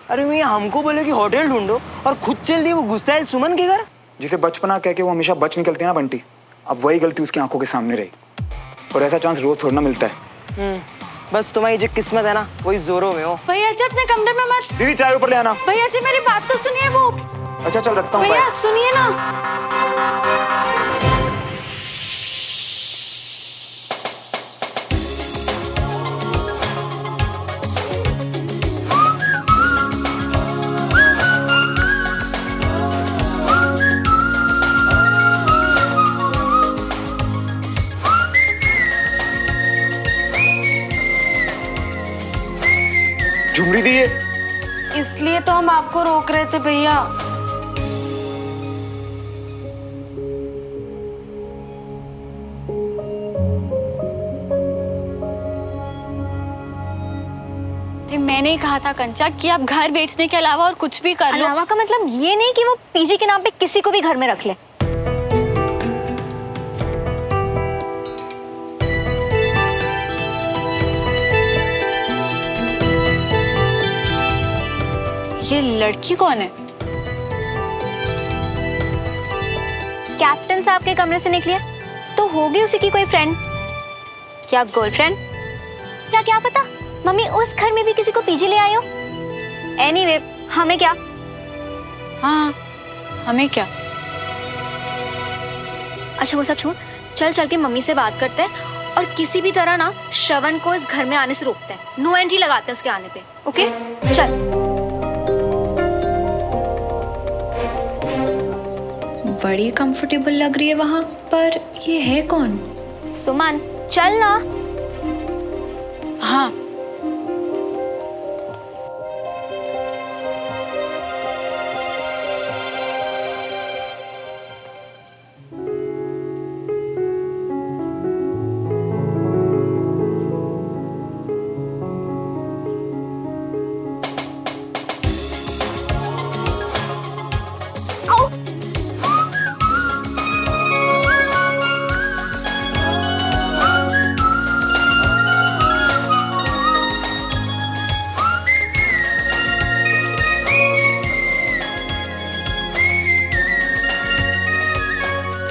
अरे मियाँ हमको बोले कि होटल ढूंढो और खुद चल दी वो गुस्सैल सुमन के घर। जिसे बचपना कह के वो हमेशा बच निकलती है ना बंटी, अब वही गलती उसकी आंखों के सामने रही। और ऐसा चांस रोज थोड़ा ना मिलता है। बस तुम्हारी जो किस्मत है ना वही जोरों में हो। भैया जी अपने कमरे में मत। दीदी चाय ऊपर ले आना। भैया जी मेरी बात तो सुनिए। वो अच्छा चल रखता हूँ। भैया सुनिए ना। झुमरी दी है। इसलिए तो हम आपको रोक रहे थे भैया। मैंने ही कहा था कंचा कि आप घर बेचने के अलावा और कुछ भी कर लो। अलावा का मतलब ये नहीं कि वो पीजी के नाम पे किसी को भी घर में रख ले। ये लड़की कौन है? कैप्टन साहब के कमरे से निकली है तो होगी उसी की कोई फ्रेंड या गर्लफ्रेंड या क्या पता मम्मी उस घर में भी किसी को पीजी ले आई हो। एनीवे हमें क्या। हाँ हमें क्या। अच्छा वो सब छोड़, चल चल के मम्मी से बात करते हैं और किसी भी तरह ना श्रवण को इस घर में आने से रोकते हैं। नो एंट्री लगाते हैं उसके आने पे। ओके चल। बड़ी कंफर्टेबल लग रही है वहां पर। ये है कौन? सुमन चल ना। हाँ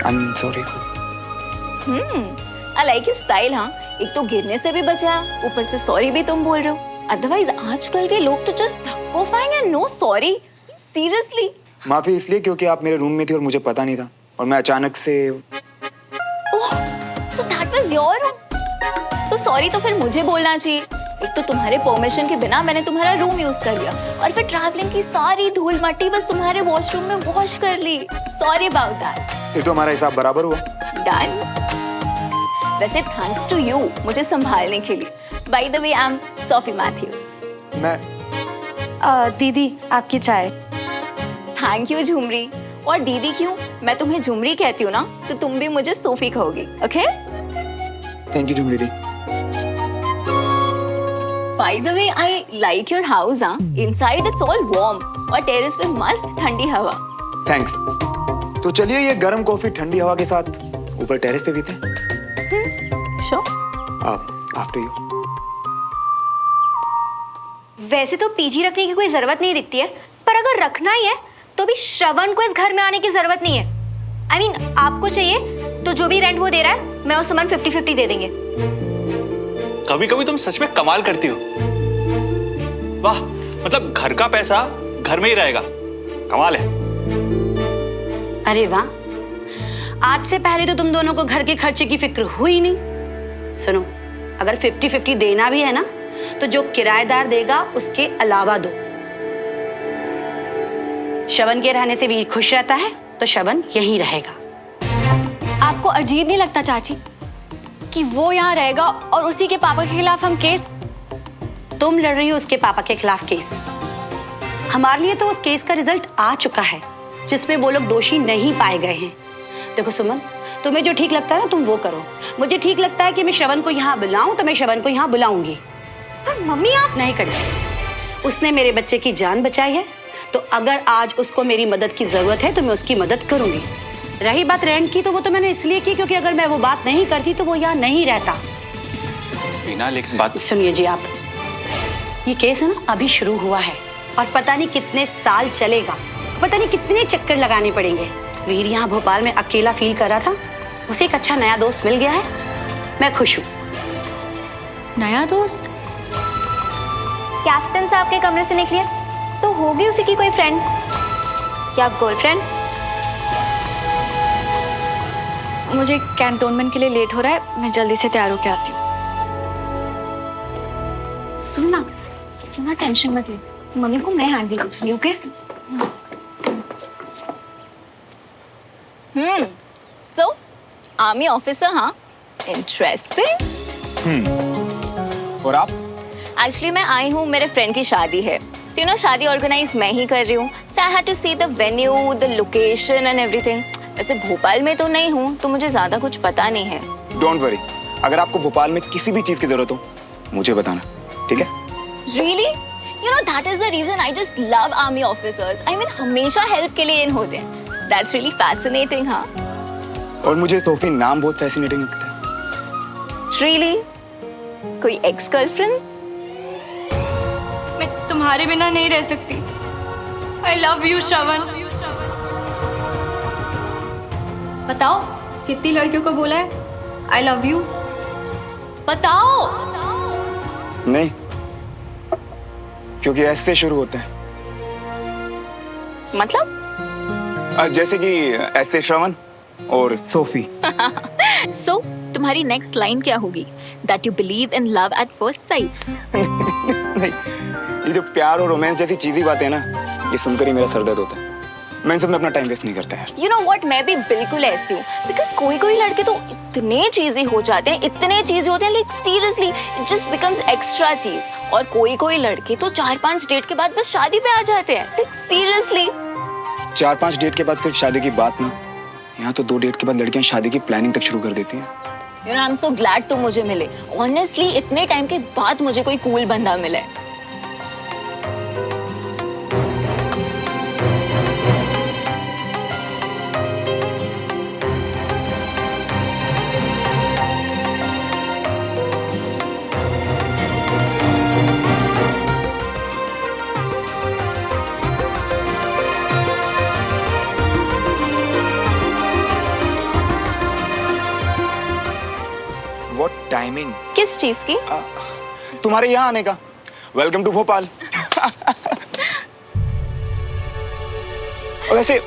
I'm sorry. I like your style. हाँ एक तो गिरने से भी बचा, ऊपर से सॉरी भी तुम बोल रहे हो। अदरवाइज आजकल के लोग तो जस्ट धक्को खाएंगे, नो सॉरी। सीरियसली माफी इसलिए क्योंकि आप मेरे रूम में थी और मुझे पता नहीं था और मैं अचानक से। Oh so that was your room. तो सॉरी तो फिर मुझे बोलना चाहिए। एक तो तुम्हारे परमिशन के बिना मैंने तुम्हारा रूम यूज कर लिया और फिर ट्रैवलिंग की सारी धूल मट्टी बस तुम्हारे वॉशरूम में वॉश कर ली। Sorry about that. फिर तो हमारा हिसाब बराबर हुआ। डन। वैसे थैंक्स टू यू मुझे संभालने के लिए। By the way I am Sophie Mathews. मैं दीदी आपकी चाय। Thank you Jhumri. और दीदी क्यों, मैं तुम्हें झुमरी कहती हूँ ना तो तुम भी मुझे सोफी कहोगी। Okay thank you Jhumri di. By the way I like your house. Inside it's all warm और टेरेस पे मस्त ठंडी हवा। थैंक्स। तो चलिए ये गर्म कॉफी ठंडी हवा के साथ ऊपर टेरेस पे पीते हैं। श्योर। After you. वैसे तो पीजी रखने की कोई जरूरत नहीं दिखती है, पर अगर रखना ही है तो भी श्रवण को इस घर में आने की जरूरत नहीं है। I mean, आपको चाहिए तो जो भी रेंट वो दे रहा है मैं और सुमन 50-50 दे देंगे। कभी कभी तुम सच में कमाल करती हो। वाह, मतलब घर का पैसा घर में ही रहेगा। कमाल है। अरे वाह, आज से पहले तो तुम दोनों को घर के खर्चे की फिक्र हुई नहीं। सुनो, अगर 50-50 देना भी है ना तो जो किराएदार देगा उसके अलावा दो। श्रवण के रहने से वीर खुश रहता है तो श्रवण यहीं रहेगा। आपको अजीब नहीं लगता चाची कि वो यहाँ रहेगा और उसी के पापा के खिलाफ हम केस? तुम लड़ रही हो उसके पापा के खिलाफ केस। हमारे लिए तो उस केस का रिजल्ट आ चुका है जिसमें वो लोग दोषी नहीं पाए गए हैं। देखो सुमन, तुम्हें जो ठीक लगता है ना तुम वो करो। मुझे ठीक लगता है कि मैं श्रवण को यहाँ बुलाऊं तो मैं श्रवण को यहाँ बुलाऊंगी। पर मम्मी आप नहीं करेंगे। उसने मेरे बच्चे की जान बचाई है तो अगर आज उसको मेरी मदद की जरूरत है तो मैं उसकी मदद करूंगी। रही बात रेंट की तो वो तो मैंने इसलिए की क्योंकि अगर मैं वो बात नहीं करती तो वो यहाँ नहीं रहता। बिना लेकिन बात सुनिए जी, आप ये केस है ना अभी शुरू हुआ है। और पता नहीं कितने साल चलेगा, पता नहीं कितने चक्कर लगाने पड़ेंगे। वीर यहाँ भोपाल में अकेला फील कर रहा था, उसे एक अच्छा नया दोस्त मिल गया है, मैं खुश हूँ। नया दोस्त? कैप्टन साहब के कमरे से निकली तो होगी उसी की कोई फ्रेंड या गर्लफ्रेंड। मुझे कैंटोनमेंट के लिए लेट हो रहा है, मैं जल्दी से तैयार होके आती हूँ। सुनना, इतना टेंशन मत ले, मम्मी को मैं हैंडल करूंगी, ओके? सो आर्मी ऑफिसर, हाँ, इंटरेस्टिंग। और आप? एक्चुअली मैं आई हूँ, मेरे फ्रेंड की शादी है, सो यू नो शादी ऑर्गेनाइज मैं ही कर रही हूँ, so I had to see the venue, the location and everything. वैसे भोपाल में तो नहीं हूँ, तो मुझे ज्यादा कुछ पता नहीं है। डोंट वरी, अगर आपको भोपाल में किसी भी चीज की जरूरत हो मुझे बताना, ठीक है? Really? You know that is the reason I just love army officers. I mean हमेशा हेल्प के लिए इन होते हैं। That's really fascinating, हाँ? और मुझे सोफी नाम बहुत फैसिनेटिंग लगता है। Really? कोई एक्स गर्लफ्रेंड? मैं तुम्हारे बिना नहीं रह सकती। I love you, श्रवण। बताओ कितनी लड़कियों को बोला है I love you? बताओ। नहीं, क्योंकि ऐसे शुरू होते हैं। मतलब? जैसे कि ऐसे श्रवण और सोफी। So तुम्हारी नेक्स्ट लाइन क्या होगी? That you believe in love at first sight? नहीं, ये जो प्यार और रोमांस जैसी चीजी बातें हैं ना, ये सुनकर ही मेरा सर दर्द होता है। मैं इन सब में अपना टाइम वेस्ट नहीं करता यार। You know what? मैं भी बिल्कुल ऐसी हूँ। Because कोई लड़के तो इतने चीज़ी हो जाते हैं, इतने चीज़ी होते हैं, like seriously, it just becomes extra चीज़। और कोई लड़के तो 4-5 डेट के बाद बस शादी पे आ जाते हैं, like seriously। 4-5 डेट के बाद सिर्फ शादी की बात ना, यहाँ तो 2 डेट के बाद लड़कियाँ शादी की प्लानिंग तक शुरू कर देती हैं। You know, I'm so glad तुम मुझे मिले। Honestly, इतने टाइम के बाद मुझे कोई कूल बंदा मिला है। What timing? किस चीज की? तुम्हारे यहाँ आने का। Welcome to Bhopal. और ऐसे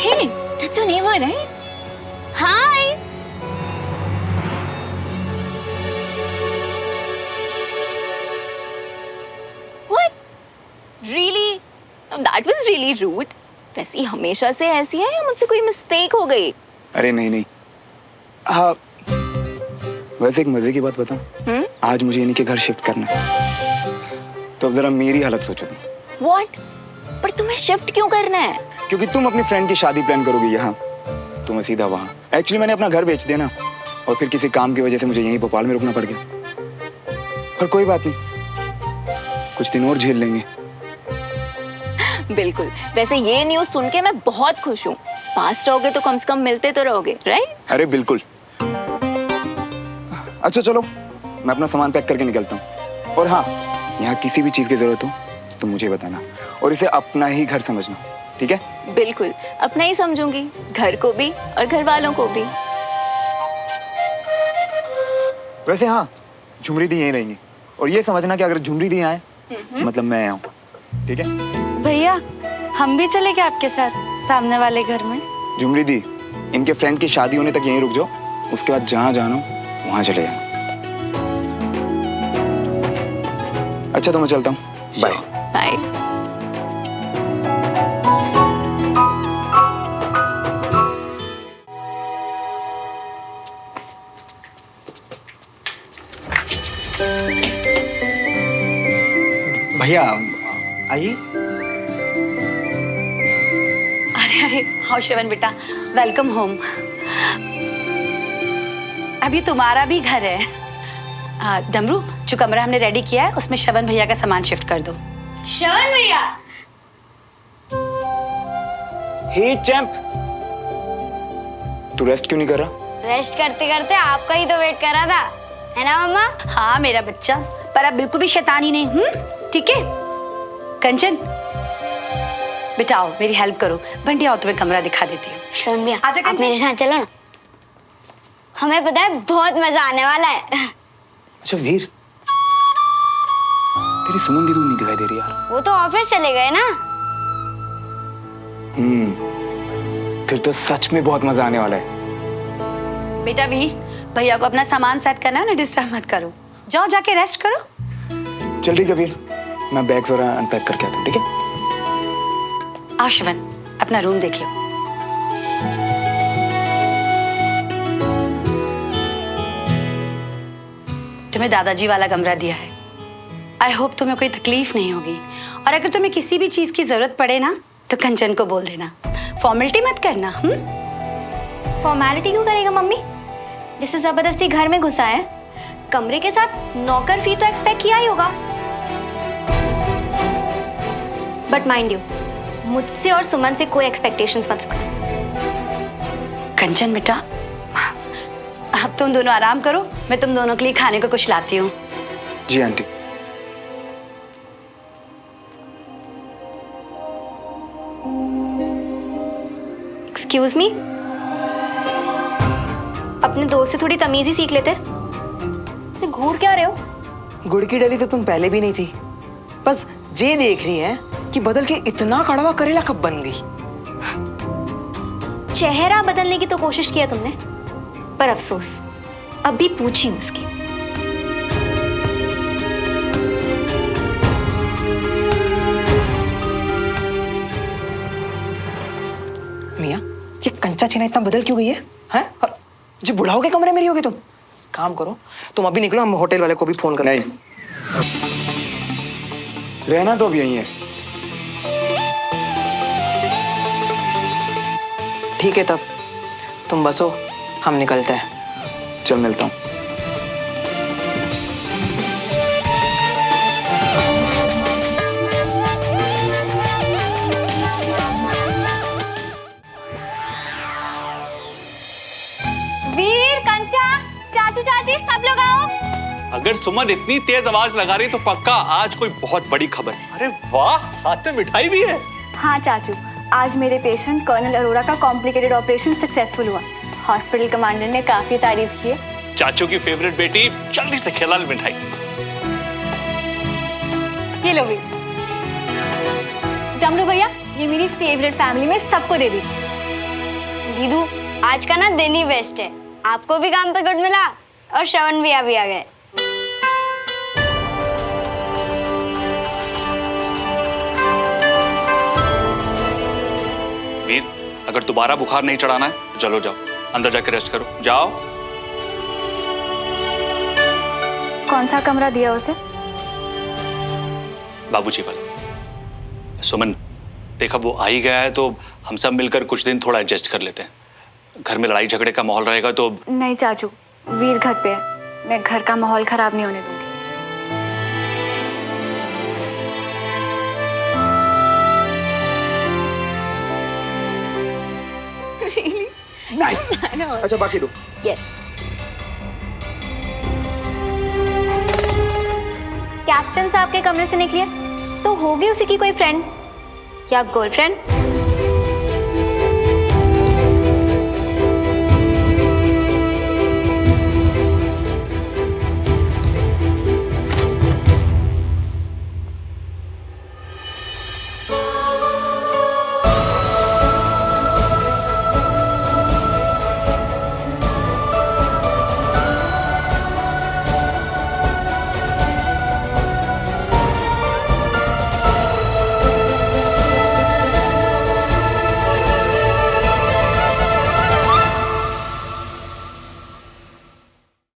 Hey, that's your neighbor, right? Hi. What? Really? That was really rude. वैसे हमेशा से ऐसी है या मुझसे कोई मिस्टेक हो गई? अरे नहीं। हाँ, वैसे एक मजे की बात बताऊं? आज मुझे इन्हीं के घर शिफ्ट करना है, तो अब जरा मेरी हालत सोचो तुम। What? पर तुम्हें शिफ्ट क्यों करना है? क्योंकि तुम अपनी फ्रेंड की शादी प्लान करोगी यहाँ, तो मैं सीधा वहाँ। एक्चुअली मैंने अपना घर बेच दिया ना, और फिर किसी काम की वजह से मुझे यहीं भोपाल में रुकना पड़ गया। पर कोई बात नहीं, कुछ दिन और झेल लेंगे। बिल्कुल। वैसे ये न्यूज़ सुन के मैं बहुत खुश हूँ। पास रहोगे तो कम से कम मिलते तो रहोगे, राइट? अरे बिल्कुल। अच्छा चलो, मैं अपना सामान पैक करके निकलता हूँ। और हाँ, यहाँ किसी भी चीज की जरूरत हो तो मुझे बताना, और इसे अपना ही घर समझना, ठीक है? बिल्कुल, अपना ही समझूंगी, घर को भी और घर वालों को भी। वैसे हाँ, झुमरी दी यहीं रहेंगी, और ये समझना कि अगर झुमरी दी आए मतलब मैं आऊँ, ठीक है? भैया हम भी चले गए आपके साथ सामने वाले घर में? झुमरी दी, इनके फ्रेंड की शादी होने तक यहीं रुक जाओ, उसके बाद जहाँ जाना हो वहाँ चले जाना। अच्छा तो मैं चलता हूँ, बाय। बाय। भैया आइए। अरे अरे हाँ श्रवण बेटा, वेलकम होम। अभी तुम्हारा भी घर है। डमरू, जो कमरा हमने रेडी किया है उसमें श्रवण भैया का सामान शिफ्ट कर दो। श्रवण भैया, हे चैंप, तू रेस्ट क्यों नहीं कर रहा? रेस्ट करते करते आपका ही तो वेट कर रहा था, है ना मम्मा? हाँ मेरा बच्चा, पर अब बिल्कुल भी शैतानी नहीं। ठीक है कंचन, बेटा आओ मेरी हेल्प करो। बंटी आओ, तुम्हें कमरा दिखा देती हूँ। श्रवण भैया, आजा आप कंचन। मेरे साथ चलो ना, हमें पता है बहुत मजा आने वाला है। अच्छा वीर, तेरी सुमन दीदी नहीं दिखाई दे रही यार। वो तो ऑफिस चले गए ना। फिर तो सच में बहुत मजा आने वाला है। बेटा वीर, भैया को अपना सामान सेट करना है ना, डिस्टर्ब मत करो। जाओ जाके रेस्ट करो। चल ठीक है वीर, मैं बैग्स वगैरह अनपैक करके आता हूँ, ठीक है? आओ शिवन, अपना रूम देख लो। तुम्हें दादाजी वाला कमरा दिया है। आई होप तुम्हें कोई तकलीफ नहीं होगी, और अगर तुम्हें किसी भी चीज की जरूरत पड़े ना तो कंचन को बोल देना। फॉर्मेलिटी मत करना। फॉर्मेलिटी क्यों करेगा मम्मी? जैसे जबरदस्ती घर में घुसा है, कमरे के साथ नौकर फी तो एक्सपेक्ट किया ही होगा। बट माइंड यू, मुझसे और सुमन से कोई एक्सपेक्टेशंस मत रखना। कंचन बेटा, अब तुम दोनों आराम करो, मैं तुम दोनों के लिए खाने को कुछ लाती हूँ। जी आंटी। एक्सक्यूज मी, अपने दोस्त से थोड़ी तमीज ही सीख लेते। से घूर क्या रहे हो? गुड़ की डली तो तुम पहले भी नहीं थी, बस ये देख रही हैं कि बदल के इतना कड़वा करेला कब बन गई। चेहरा बदलने की तो कोशिश किया तुमने, पर अफसोस अभी पूछी उसकी। मियाँ, ये कंचा छेना इतना बदल क्यों गई है? हैं? और जो बुढ़ाओ के कमरे में रही होगी तुम। काम करो, तुम अभी निकलो, हम होटल वाले को भी फोन करें। नहीं, रहना तो अभी यहीं है। ठीक है तब तुम बसो, हम निकलते हैं। चल मिलता हूँ। वीर, कंचा, चाचू चाची सब लोग आओ। अगर सुमन इतनी तेज आवाज लगा रही तो पक्का आज कोई बहुत बड़ी खबर। अरे वाह, हाथ में मिठाई भी है। हाँ चाचू, आज मेरे पेशेंट कर्नल अरोड़ा का कॉम्प्लिकेटेड ऑपरेशन सक्सेसफुल हुआ। हॉस्पिटल कमांडर ने काफी तारीफ की है। चाचू की फेवरेट बेटी, जल्दी से खिला लो मिठाई। ये लो वीर। डमरू भैया, ये मेरी फेवरेट फैमिली में सबको दे दी। दीदू, आज का ना दिन ही बेस्ट है। आपको भी काम पे गुड मिला और श्रवण भैया भी आ गए। वीर, अगर दोबारा बुखार नहीं चढ़ाना है तो चलो जाओ, अंदर जाकर रेस्ट करो। जाओ। कौन सा कमरा दिया उसे? बाबूजी वाला। सुमन, देखा वो आ ही गया है तो हम सब मिलकर कुछ दिन थोड़ा एडजस्ट कर लेते हैं। घर में लड़ाई झगड़े का माहौल रहेगा तो। नहीं चाचू, वीर घर पे है, मैं घर का माहौल खराब नहीं होने दूंगी। नाइस। अच्छा बाकी दो। यस। कैप्टन साहब के कमरे से निकलिए तो होगी उसी की कोई फ्रेंड या गर्लफ्रेंड।